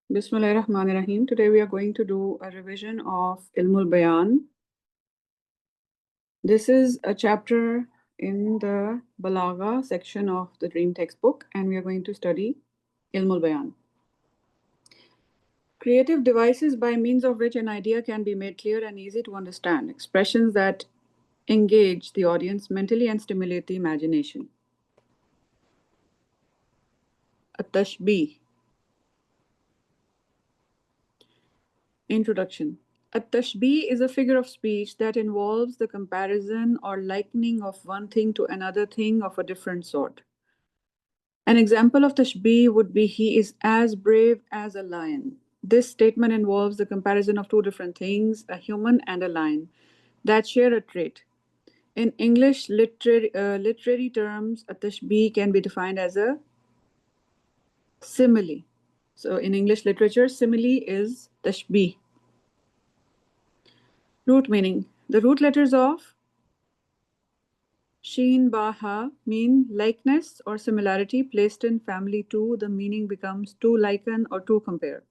Bismillahirrahmanirrahim. Today we are going to do a revision of Ilmul Bayan. This is a chapter in the Balagha section of the Dream textbook, and we are going to study Ilmul Bayan. Creative devices by means of which an idea can be made clear and easy to understand. Expressions that engage the audience mentally and stimulate the imagination. At-tashbih. Introduction. At-tashbih is a figure of speech that involves the comparison or likening of one thing to another thing of a different sort. An example of tashbih would be he is as brave as a lion. This statement involves the comparison of two different things, a human and a lion, that share a trait. In English literary terms, a tashbih can be defined as a simile. So in English literature, simile is tashbih. Root meaning. The root letters of Sheen Baha mean likeness or similarity placed in family to. The meaning becomes to liken or to compare.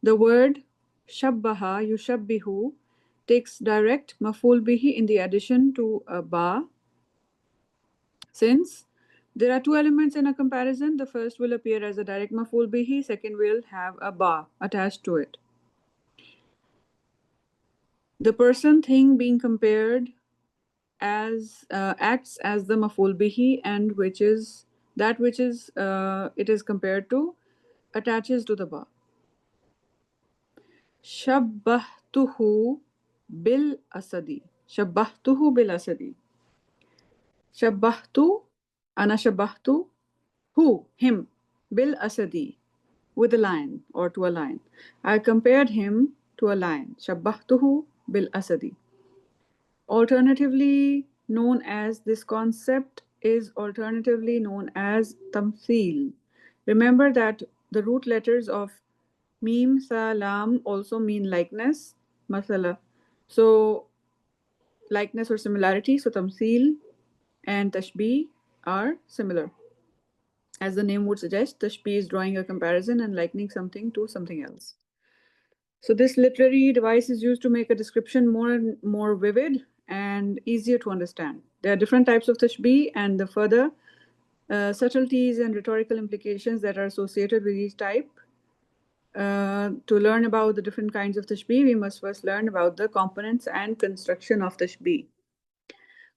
The word Shabbaha yushabbihu takes direct maful bihi in the addition to a ba. Since there are two elements in a comparison, the first will appear as a direct maful bihi, second will have a ba attached to it. The person thing being compared as acts as the maful bihi, and which is that which is it is compared to attaches to the ba. Shabbahtuhu bil asadi. Shabbahtuhu bil asadi. Shabbahtu, ana shabbahtu, who, him, bil asadi, with a lion or to a lion. I compared him to a lion. Shabbahtuhu bil asadi. Alternatively known as this concept is alternatively known as tamthil. Remember that the root letters of mim, sa, lam also mean likeness, masala. So likeness or similarity. So tamthil and tashbih are similar. As the name would suggest, tashbih is drawing a comparison and likening something to something else. So this literary device is used to make a description more vivid and easier to understand. There are different types of tashbih and the further subtleties and rhetorical implications that are associated with each type. To learn about the different kinds of tashbih, we must first learn about the components and construction of tashbih.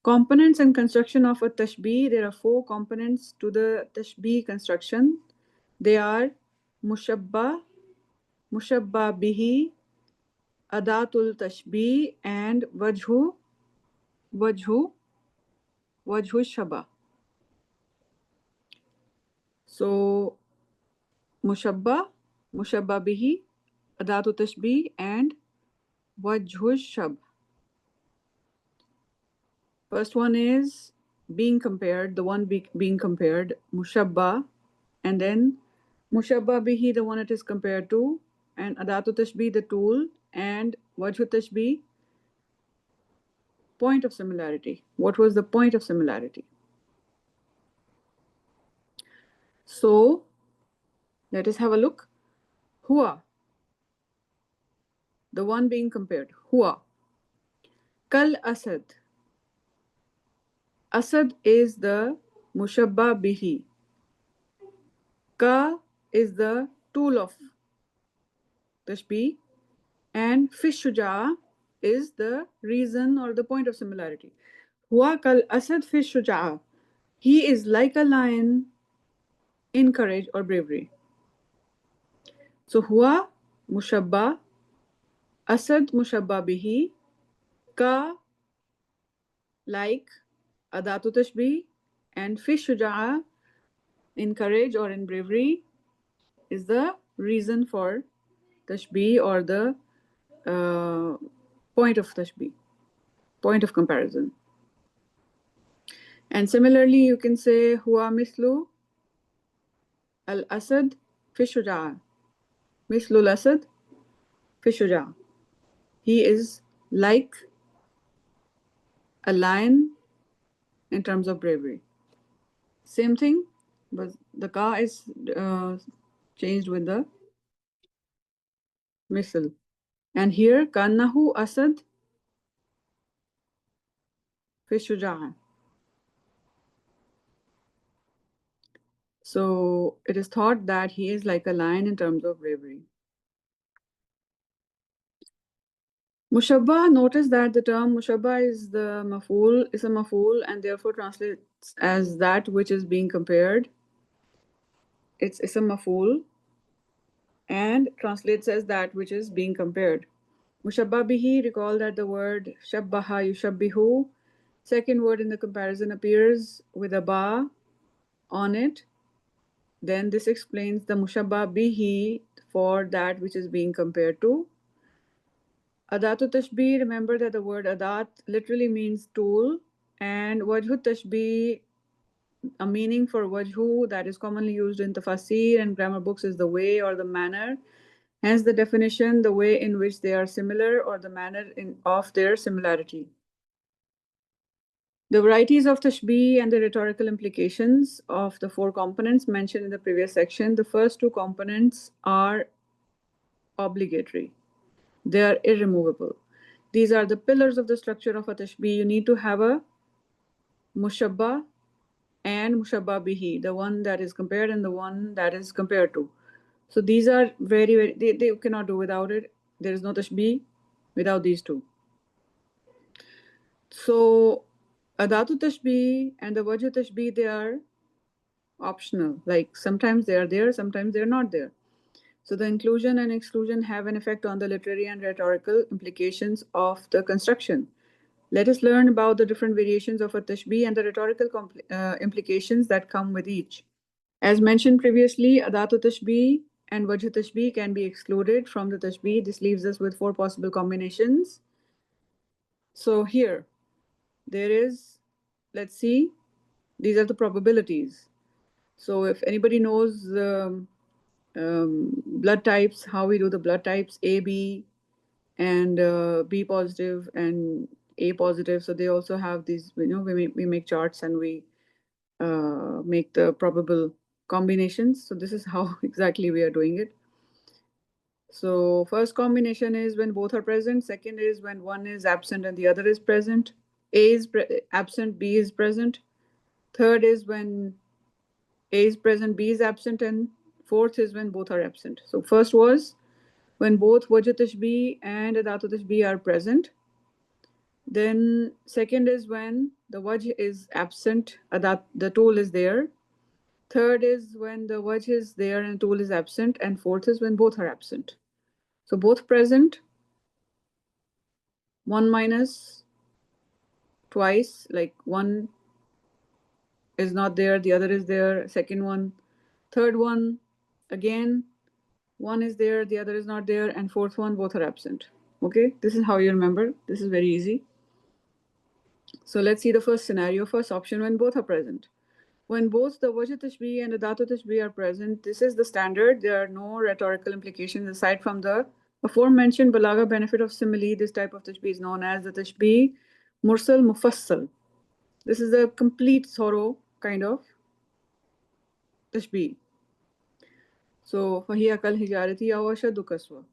Components and construction of a tashbih. There are four components to the tashbih construction. They are mushabba, mushabba bihi, adatul tashbih, and wajhu shaba. So mushabba, mushabba bihi, adatul tashbih, and wajhu shab. First one is being compared, the one being compared, mushabba, and then mushabba bihi, the one it is compared to, and adatu tashbih, the tool, and wajhu tashbih, point of similarity. What was the point of similarity? So let us have a look. Hua, the one being compared, hua. Kal asad. Asad is the mushabba bihi. Ka is the tool of tashbih, and fish shuja is the reason or the point of similarity. Hua kal asad fish shuja. He is like a lion in courage or bravery. So hua mushabba, asad mushabba bihi, ka like adatu tashbih, and fish shuja in courage or in bravery is the reason for tashbih or the point of tashbih, point of comparison. And similarly, you can say huwa mislu al-asad fi shuja'a. Mislu al-asad fi shuja'a. He is like a lion in terms of bravery. Same thing, but the ka is changed with the misl. And here, kannahu asad fi shuja'a. So it is thought that he is like a lion in terms of bravery. Mushabbah, notice that the term mushabbah is a maf'ul and therefore translates as that which is being compared. It's ism maf'ul and translates as that which is being compared. Mushabbah bihi, recall that the word shabbaha yushabbihu, second word in the comparison appears with a ba on it. Then this explains the mushabbah bihi for that which is being compared to. Adatu tashbih, remember that the word adat literally means tool, and wajhu tashbih, a meaning for wajhu that is commonly used in tafasir and grammar books is the way or the manner. Hence the definition, the way in which they are similar or the of their similarity. The varieties of tashbih and the rhetorical implications of the four components mentioned in the previous section. The first two components are obligatory. They are irremovable. These are the pillars of the structure of a tashbih. You need to have a mushabbah and mushabbah bihi, the one that is compared and the one that is compared to. So these are they cannot do without it. There is no tashbih without these two. So adatu tashbih and the wajh tashbih, they are optional. Like sometimes they are there, sometimes they're not there. So the inclusion and exclusion have an effect on the literary and rhetorical implications of the construction. Let us learn about the different variations of a tashbih and the rhetorical implications that come with each. As mentioned previously, adatu tashbih and wajh tashbih can be excluded from the tashbih. This leaves us with four possible combinations. So here, there is, let's see, these are the probabilities. So if anybody knows blood types, how we do the blood types, A, B, and B positive and A positive. So they also have these, we make charts and we make the probable combinations. So this is how exactly we are doing it. So first combination is when both are present. Second is when one is absent and the other is present. A is absent, B is present. Third is when A is present, B is absent, and fourth is when both are absent. So first was when both wajh tashbih and adatu tashbih are present. Then second is when the wajh is absent, the tool is there. Third is when the wajh is there and tool is absent, and fourth is when both are absent. So both present, one minus twice, like one is not there, the other is there. Second one, third one, again, one is there, the other is not there, and fourth one, both are absent. Okay, this is how you remember. This is very easy. So let's see the first scenario, first option, when both are present. When both the wajh tashbih and the dhatu tashbih are present, this is the standard. There are no rhetorical implications aside from the aforementioned balagha benefit of simile. This type of tashbih is known as the tashbih mursal mufassal. This is a complete thorough kind of tashbih. So فهي كالحجارة أو أشد قسوة.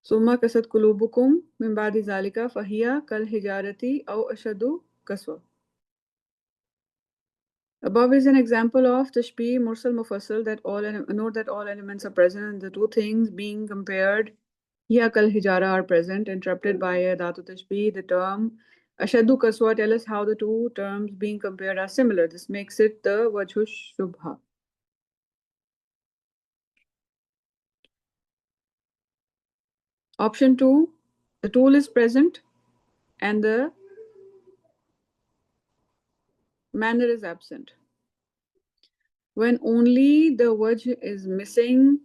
ثم قست قلوبكم من بعد ذلك فهي كالحجارة أو أشد قسوة. Above is an example of tashbih mursal mufassal that note that all elements are present and the two things being compared hiya kal hijara are present, interrupted by a dhatu tashbih. The term ashadu kaswa tell us how the two terms being compared are similar. This makes it the wajhu shubha. Option 2, the tool is present and the manner is absent. When only the wajh is missing,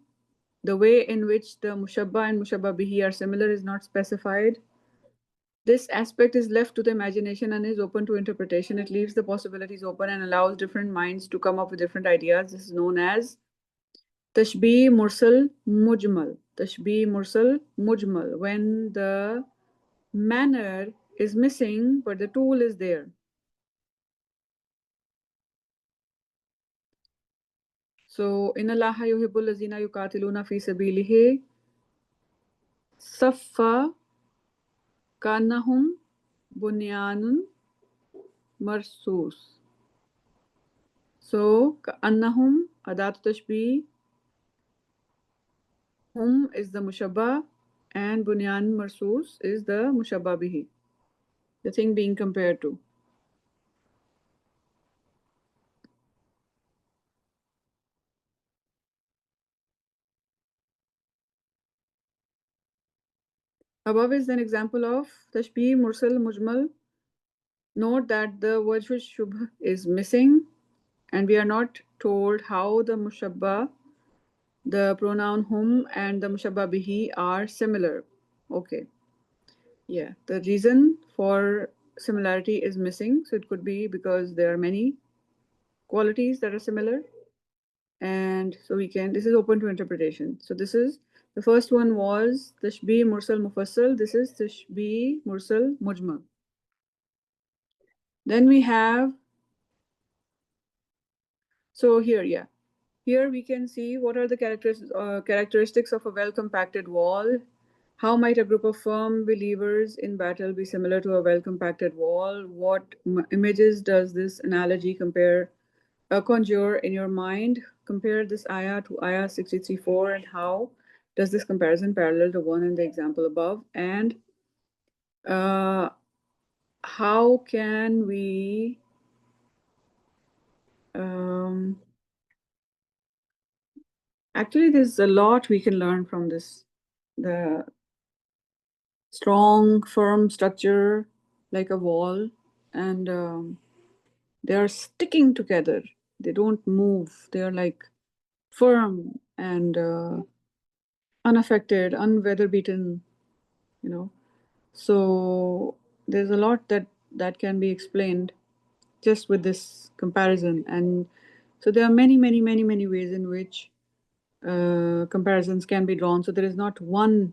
the way in which the mushabba and mushabba bihi are similar is not specified. This aspect is left to the imagination and is open to interpretation. It leaves the possibilities open and allows different minds to come up with different ideas. This is known as tashbih mursal mujmal. Tashbih mursal mujmal. When the manner is missing, but the tool is there. So, inna Allaha yuhibbul lazina yuqatiluna fi sabilihi saffa kanahum bunyanun marsus. So, ka'annahum adat tashbih, hum is the mushabba, and bunyan marsus is the mushabba bihi, the thing being compared to. Above is an example of tashbih mursal mujmal. Note that the wajh shubh is missing, and we are not told how the mushabba, the pronoun hum, and the mushabba bihi are similar. Okay, yeah. The reason for similarity is missing, so it could be because there are many qualities that are similar, and so we can. This is open to interpretation. So this is the first one was tashbih mursal mufassal. This is tashbih mursal mujmal. Then we have, so here, yeah. Here we can see what are the characteristics of a well-compacted wall. How might a group of firm believers in battle be similar to a well-compacted wall? What images does this analogy conjure in your mind? Compare this ayah to ayah 63:4, and how does this comparison parallel the one in the example above? And uh, how can we um, actually, there's a lot we can learn from this. The strong, firm structure like a wall, and they are sticking together. They don't move. They are like firm and unaffected, unweather beaten. You know, so there's a lot that can be explained just with this comparison, and so there are many ways in which comparisons can be drawn. So there is not one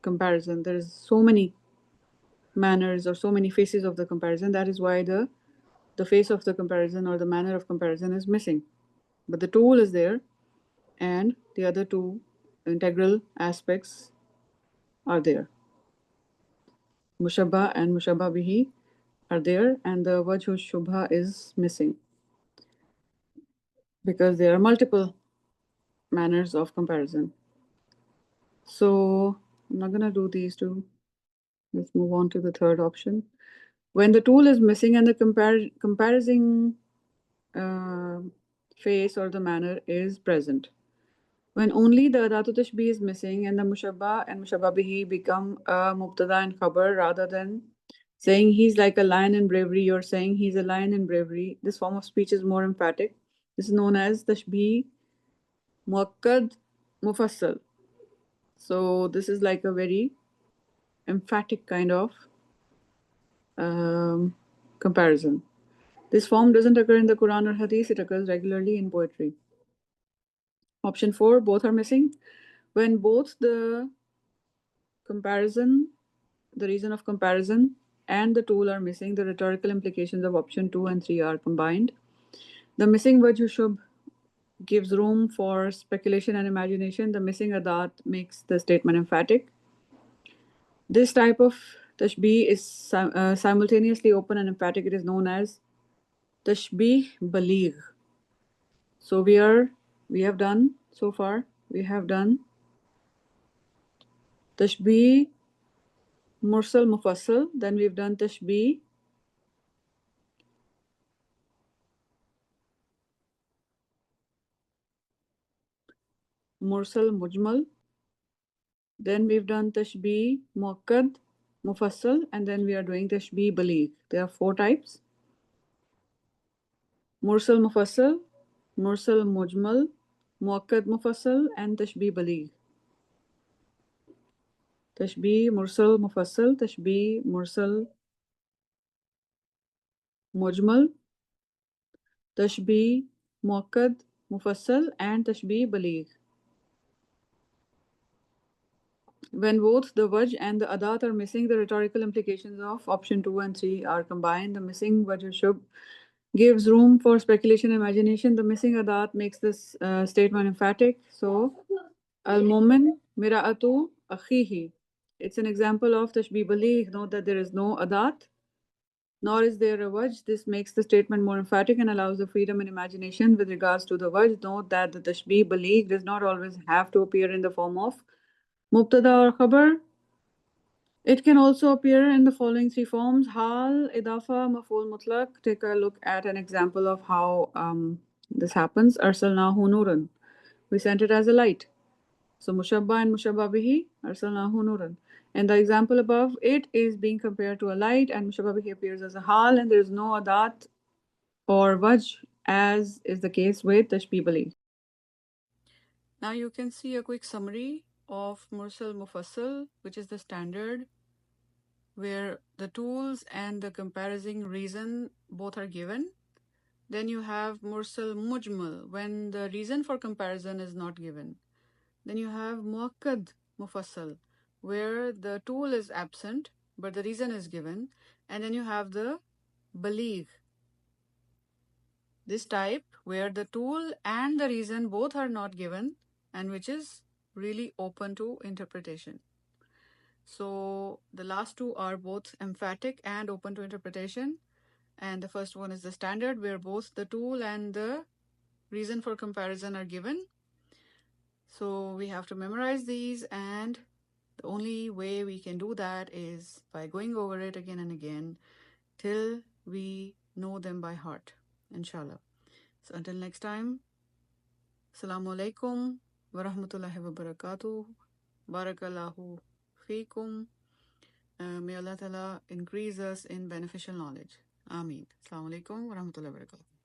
comparison. There is so many manners or so many faces of the comparison. That is why the face of the comparison or the manner of comparison is missing. But the tool is there, and the other two integral aspects are there. Mushabba and mushabba bihi are there, and the wajhu shubha is missing because there are multiple manners of comparison. So I'm not gonna do these two. Let's move on to the third option. When the tool is missing and the comparison uh, face or the manner is present. When only the adatu tashbih is missing and the mushabba and mushabba bihi become a mubtada and khabar, rather than saying he's like a lion in bravery, you're saying he's a lion in bravery. This form of speech is more emphatic. This is known as tashbih muakkad mufassal. So this is like a very emphatic kind of um, comparison. This form doesn't occur in the Quran or Hadith, it occurs regularly in poetry. Option 4, both are missing. When both comparison, the reason of comparison, and the tool are missing, the rhetorical implications of option 2 and 3 are combined. The missing wajh shubh gives room for speculation and imagination. The missing adat makes the statement emphatic. This type of tashbih is simultaneously open and emphatic. It is known as tashbih baligh. So we have done so far, we have done tashbih mursal mufassal, then we've done tashbih mursal mujmal, then we've done tashbih muakkad mufassal, and then we are doing tashbih baligh. There are four types: mursal mufassal, mursal mujmal, muakkad mufassal, and tashbih baligh. Tashbih mursal mufassal, tashbih mursal mujmal, tashbih muakkad mufassal, and tashbih baligh. When both the wajh and the adat are missing, the rhetorical implications of option 2 and 3 are combined. The missing wajh shubh gives room for speculation and imagination. The missing adat makes this statement emphatic. So, al-mu'min mira'atu akhihi. It's an example of tashbih baligh. Note that there is no adat, nor is there a wajh. This makes the statement more emphatic and allows the freedom in imagination with regards to the wajh. Note that the tashbih baligh does not always have to appear in the form of mubtada or khabar. It can also appear in the following three forms: hal, idafa, maf'ul mutlaq. Take a look at an example of how this happens. Arsalnahu nuran. We sent it as a light. So mushabba and mushabba bihi, arsalnahu nuran. In the example above, it is being compared to a light, and mushabba bihi appears as a hal, and there is no adat or wajh, as is the case with tashbih baligh. Now you can see a quick summary of mursal mufassal, which is the standard where the tools and the comparison reason both are given. Then you have mursal mujmal, when the reason for comparison is not given. Then you have muakkad mufassal, where the tool is absent but the reason is given. And then you have the baligh, this type where the tool and the reason both are not given and which is really open to interpretation. So the last two are both emphatic and open to interpretation. And the first one is the standard where both the tool and the reason for comparison are given. So we have to memorize these, and the only way we can do that is by going over it again and again till we know them by heart, inshallah. So until next time, Assalamu alaikum wa rahmatullahi wa barakatuh. Barakallahu feekum. May Allah Ta'ala increase us in beneficial knowledge. Ameen. Assalamu alaikum wa rahmatullahi wa barakatuh.